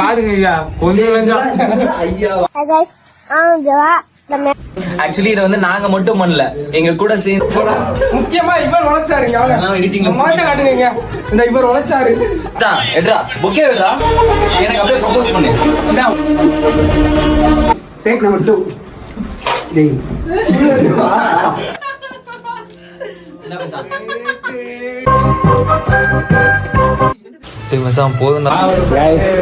பாருங்க கொஞ்சம் ஆக்சுவலி இதை வந்து நாங்க மட்டும் பண்ணல, எங்க கூட சேர்ந்து முக்கியமா இவர் உழைச்சாருங்க. எடிட்டிங்ல காட்டுங்க, இந்த இவர் உழைச்சாரு. எட்ரா பொக்கே விடுறா, எனக்கு அப்படியே ப்ரொபோஸ் பண்ணு. Take number 2. டேய் போதும்.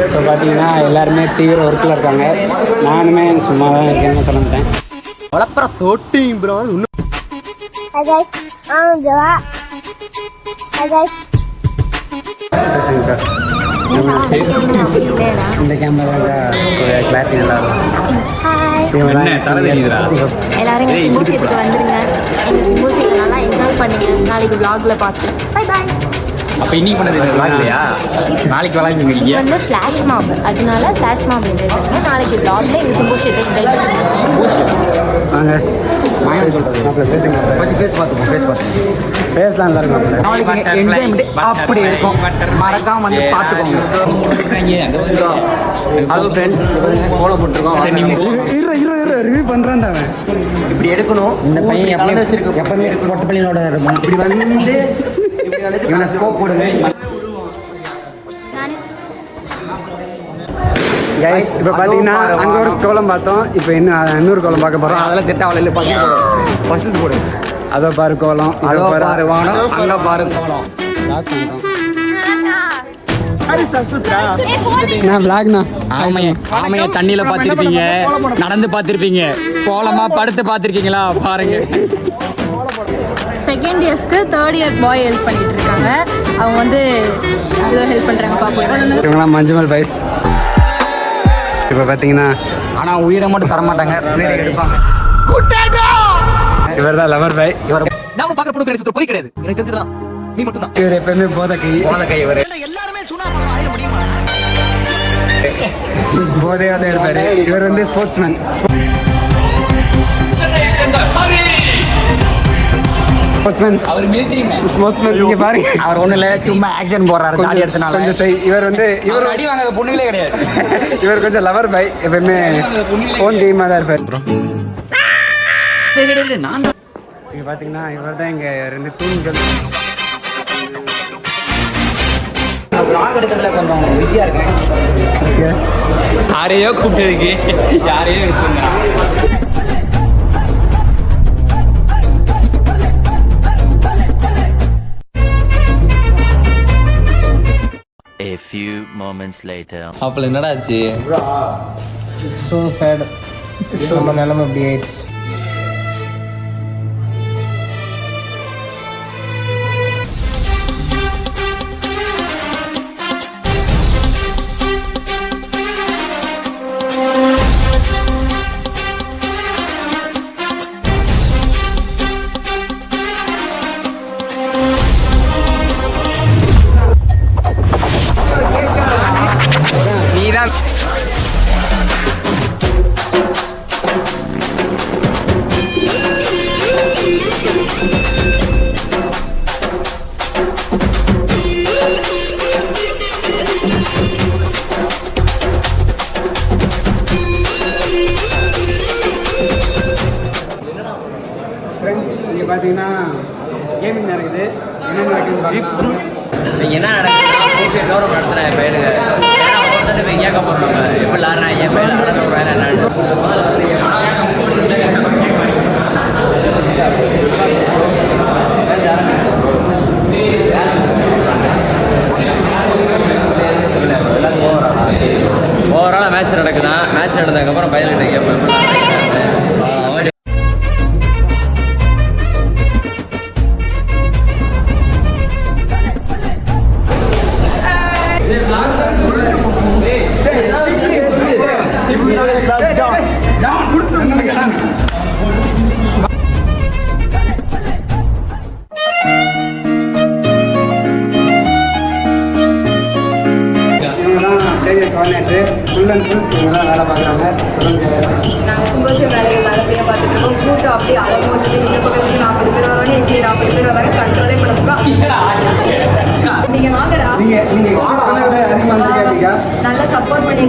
இப்போ பார்த்தீங்கன்னா எல்லாருமே தீவிர ஒர்க்கில் இருக்காங்க. நானுமே சும்மா தான் இருக்கேன்னு சொல்ல மாட்டேன். வளர்ப்புற சோட்டிங் ப்ரோ. இந்த கேமரா கிளாரிட்டி நல்லா எல்லாரும் எங்கள் சிம்போசியத்துக்கு வந்துருங்க. எங்கள் சிம்போசியத்தை நல்லா என்ஜாய் பண்ணுங்க. நாளைக்கு vlogல பார்த்து பை பாய். அப்போ இன்னைக்கு பண்ணது விளாட்லையா? நாளைக்கு விளாடுங்க. இது வந்து ஃப்ளாஷ் மாப், அதனால ஃப்ளாஷ் மாப் என்ஜாய் பண்ணுங்க. நாளைக்கு vlogல எங்கள் சிம்போசியத்தை என்ஜாய் பண்ணுங்க. வாங்க பேசலாம் எல்லாருக்கும். நாளைக்கு என்ஜாய்மெண்ட் அப்படி இருக்கும், மறக்காம வந்து பார்த்துக்கோங்க. ஹலோ ஃப்ரெண்ட்ஸ், ஃபாலோ பண்ணிருக்கோம். ரிவ்யூ பண்றான் அவன். இப்படி எடுக்கணும். இந்த பையன் எப்பவுமே வச்சிருக்க, எப்பவுமே மொட்டை பள்ளியோட இருக்கும். இப்படி வந்து இவனை ஸ்கோப் போடுங்க. கைஸ், இப்போ பார்த்தீங்கன்னா அங்கே ஒரு கோலம் பார்த்தோம், இப்போ இன்னொரு கோலம் பார்க்க போகிறோம். அதெல்லாம் செட் ஆகல, இல்லை ஃபஸ்ட்டு போடு. அதோ பாரு கோலம், அதோ பாரு வானம், அங்கே பாரு கோலம். ஆமைய தண்ணியில பார்த்திருப்பீங்க, நடந்து பார்த்திருப்பீங்க, கோலமா படுத்து பார்த்திருக்கீங்களா? பாருங்க. செகண்ட் இயர்ஸ்க்கு தேர்ட் இயர் பாய் ஹெல்ப் பண்ணிட்டு இருக்காங்க. அவங்க வந்து ஏதோ ஹெல்ப் பண்றாங்க பாப்போம். இவங்களாம் மஞ்சுமல் பாய்ஸ். இப்போ பார்த்தீங்கன்னா ஆனால் உயிரை மட்டும் தரமாட்டாங்க, எடுப்பாங்க. இவர் தான் லவர் பாய். இவர் நான் பார்க்குற பொண்ணு பேர் பொய் கிடையாது, எனக்கு தெரிஞ்சுதான். நீ மட்டும் தான். இவர் எப்பவுமே போதை கை. இவர் போதையோட இருப்பாரு. இவர் வந்து ஸ்போர்ட்ஸ்மேன். அவர் மிலிட்டரி மேன். ஸ்போர்ட்ஸ்மேன். இங்க பாருங்க, அவர் ஒண்ணு இல்ல, சும்மா ஆக்ஷன் போடுறாரு தாடி எடுத்தனால. கொஞ்சம் இவர் வந்து இவர் அடி வாங்காத பொண்ணுங்களே கிடையாது. இவர் கொஞ்சம் லவர் பாய், எப்பவுமே ஃபோன் கேமா தான் இருப்பாரு. இங்க பாத்தீங்கன்னா இவர் தான் இங்க 2 தூண்கள். vlog எடுக்கிறதுல கொஞ்சம் பிஸியா இருக்கேன். எஸ், யாரையோ கூப்பிட்டதுக்கு யாரையோ வச்சுங்க. A few moments later. அப்பல என்னடா ஆச்சு? So sad. நம்ம நிலைமை இப்படி ஆயிடுச்சு. பார்த்தீங்கன்னா கேமிங் நடக்குது. என்ன நடக்குதுன்னு என்ன நடக்குது? கௌரவம் நடத்துகிறேன் பையனுங்க. ஏன்னா ஒருத்தட்டு போய் கேட்க போகிறோம், நம்ம எப்படி விளாட்றேன், என் பையன் நடக்கிற வேலை என்னான்னு. ஓவராலாக மேட்ச் நடக்குதான். மேட்ச் நடந்ததுக்கப்புறம் பையன்கிட்ட கேட்பேன். ஃபுல் அண்ட் ஃபுல் இவங்க தான் வேலை பார்க்குறாங்க. நாங்கள் சிம்போசியம் வேலைகள் நல்லபடியாக பார்த்துட்டு இருக்கோம். கூட்டம் அப்படியே அளவு இந்த பக்கத்துக்கு 40 பேர் வராங்க, இப்படி 40 பேர் வராங்க. கண்ட்ரோலே பண்ண நீங்கள் வாங்கடா. நீங்கள் அதிகமாக நல்லா சப்போர்ட் பண்ணி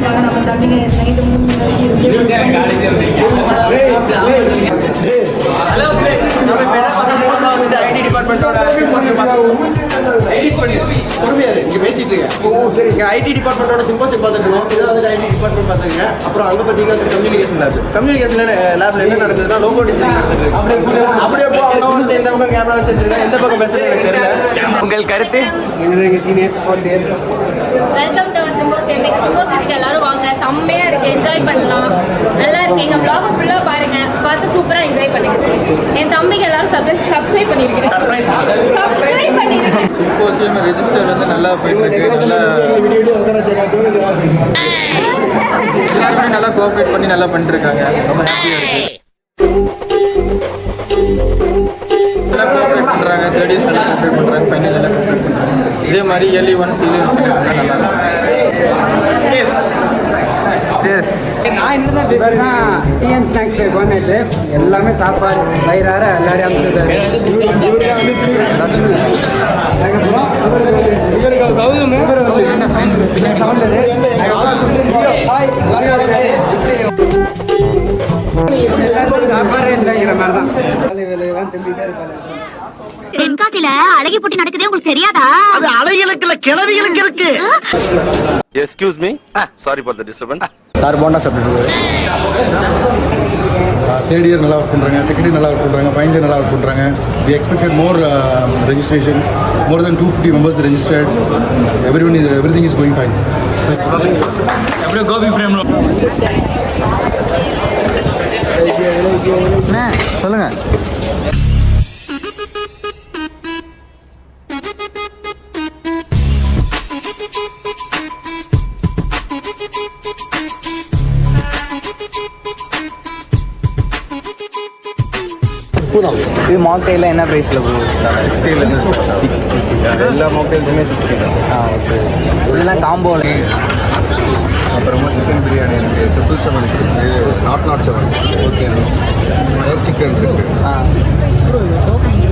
இங்கே பேசிட்டு இருக்கேன். ஓ சரி, இங்கே ஐடி டிபார்ட்மெண்ட்டோட சிம்போசியம் பார்த்துட்டு இருக்கோம். இதை வந்து ஐடி டிபார்ட்மெண்ட் பார்த்துருங்க. அப்புறம் அங்கே பார்த்தீங்கன்னா கம்யூனிகேஷன் லேப். கம்யூனிகேஷன் லேப்ல என்ன நடக்குதுன்னா லோகோ டிசைன் நடக்குது. அப்படியே அவங்க வந்து எந்த பக்கம் கேமரா வச்சிருக்காங்க, எந்த பக்கம் பேசுறது எனக்கு தெரியல. உங்கள் கருத்து? எங்கள் senior 4th year. Welcome to symposium. எங்கள் சிம்போசியத்துக்கு எல்லாரும் வாங்க, செம்மையாக இருக்குது, என்ஜாய் பண்ணலாம். நல்லா இருக்குது. எங்கள் vlog ஃபுல்லாக பாருங்கள், பார்த்து சூப்பராக என்ஜாய் பண்ணுங்க. என் தம்பிக்கு எல்லாரும் சப்ஸ்கிரைப் பண்ணியிருக்கேன். சப்ஸ்கிரைப் பண்ணியிருக்கேன். சிம்போசியம் ரெஜிஸ்டர் வந்து நல்லா போயிட்டு இருக்கு. எல்லாருமே நல்லா கோஆப்ரேட் பண்ணி நல்லா பண்ணிட்டு இருக்காங்க. ரொம்ப ஹாப்பியாக இருக்கு. நல்லா கோஆப்ரேட் பண்ணுறாங்க. 3rd இயர்ஸ் நல்லா கோஆப்ரேட் பண்ணுறாங்க. ஃபைனல் எல்லாம் கோஆப்ரேட் பண்ணுறாங்க. இதே மாதிரி இயர்லி ஒன்ஸ் நல்லா நான் என்ன தான் பேசுறேன்னா டிஎன் ஸ்நாக்ஸ் கோஆர்டினேட்டர் எல்லாமே சாப்பாடு வயிறார எல்லாரையும் அனுப்பிச்சிருக்காரு. சாப்பாடே இல்லைங்கிற மாதிரி தான் வேலையெல்லாம் தெரிஞ்சுட்டே இருப்பாங்க. தென்காசியில அழகி போட்டி நடக்குதே உங்களுக்கு தெரியாதா? அது அலைகளுக்கு இல்ல கிளவிகளுக்கு இருக்கு. Excuse me. Sorry for the disturbance. Sir bonda சாப்பிட்டு 3rd இயர் நல்லா ஒர்க் பண்ணுறாங்க. 2nd இயர் நல்லா ஒர்க் பண்ணுறாங்க. 5th இயர் நல்லா ஒர்க் பண்ணுறாங்க. We expected more registrations. More than 250 members registered. Everything is going fine. அப்படியே கோபி ஃப்ரேம்ல சொல்லுங்க. இது மாக்டெயிலில் என்ன ப்ரைஸில் ப்ரோ? 60 எல்லா மாக்டெயில்ஸுமே 60 தான். ஓகே. இதெல்லாம் காம்போவில் அப்புறமா சிக்கன் பிரியாணி இருக்குது, 777 இருக்குது, 007 ஓகே, ஃபயர் சிக்கன் இருக்குது.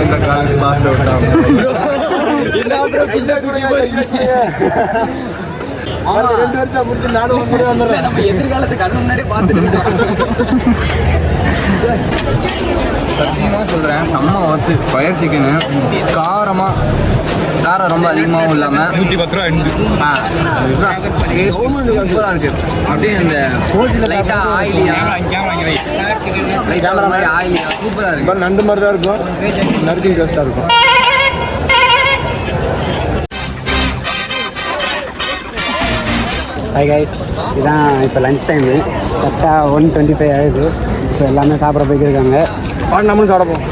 இந்த காலேஜ் பாஸ்ட் அவுட் ஆகும். 2 வருஷம் முடிச்சு நானும் முன்னாடி வந்துடுறேன். நம்ம எதிர்காலத்துக்கு கண்ணு முன்னாடி பார்த்துட்டு சத்தியமாக சொல்கிறேன், செம்ம ஒர்த்து. ஃபயர் சிக்கனு காரம் ரொம்ப அதிகமாகவும் இல்லாமல் 110 ரூபா. சூப்பராக இருக்குது. அப்படியே இந்த லைட்டாக ஆயிலியாக லைட்டாக மாதிரி ஆயிலியாக சூப்பராக இருக்குது. நண்டு மாதிரி தான் இருக்கும், நறுக்கிங் டேஸ்ட்டாக இருக்கும். ஹாய் கைஸ், இதுதான் இப்போ லஞ்ச் டைமு. கரெக்டாக 1:25 ஆகுது. இப்போ எல்லாமே சாப்பிட போய்க்கிருக்காங்க. நம்மளும் சாப்பிட போவோம்.